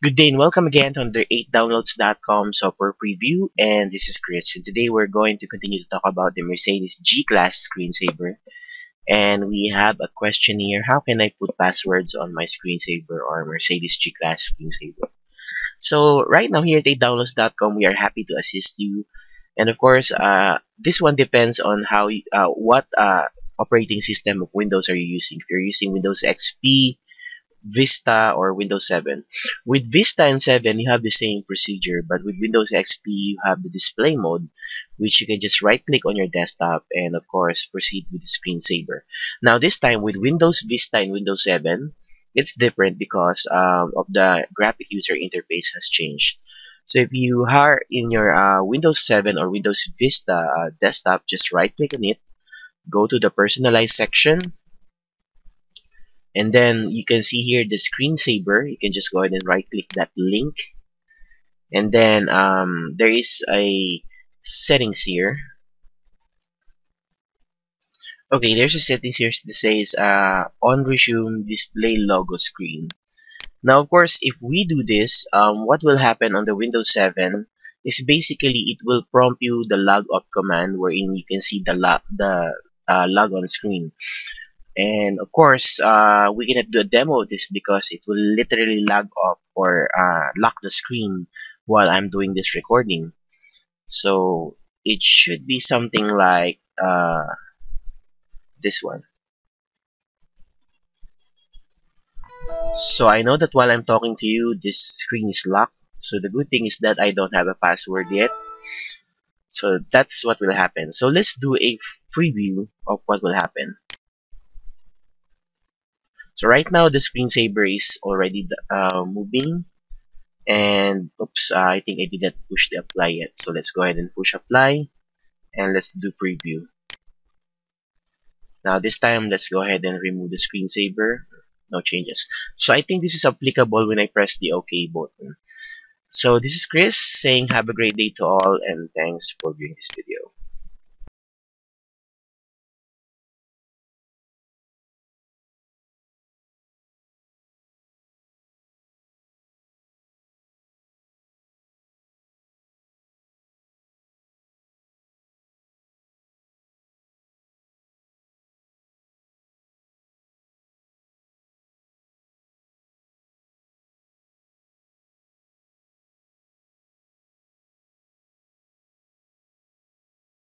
Good day and welcome again to under8downloads.com software preview, and this is Chris, and today we're going to continue to talk about the Mercedes G-Class screensaver. And we have a question here: how can I put passwords on my screensaver or Mercedes G-Class screensaver? So right now here at 8downloads.com, we are happy to assist you. And of course, this one depends on what operating system of Windows are you using. If you're using Windows XP, Vista, or Windows 7. With Vista and 7, you have the same procedure, but with Windows XP, you have the display mode, which you can just right click on your desktop and, of course, proceed with the screensaver. Now, this time with Windows Vista and Windows 7, it's different because of the graphic user interface has changed. So if you are in your Windows 7 or Windows Vista desktop, just right click on it, go to the personalize section, and then you can see here the screensaver. You can just go ahead and right click that link. And then there is a settings here. Okay, there's a settings here that says on resume display logo screen. Now, of course, if we do this, what will happen on the Windows 7 is basically it will prompt you the log off command, wherein you can see the log on screen. And of course, we cannot do a demo of this because it will literally log off or lock the screen while I'm doing this recording. So it should be something like this one. So I know that while I'm talking to you, this screen is locked. So the good thing is that I don't have a password yet. So that's what will happen. So let's do a preview of what will happen. So right now the screensaver is already moving, and oops, I think I didn't push the apply yet. So let's go ahead and push apply, and let's do preview. Now this time let's go ahead and remove the screensaver. No changes. So I think this is applicable when I press the OK button. So this is Chris saying have a great day to all, and thanks for viewing this video.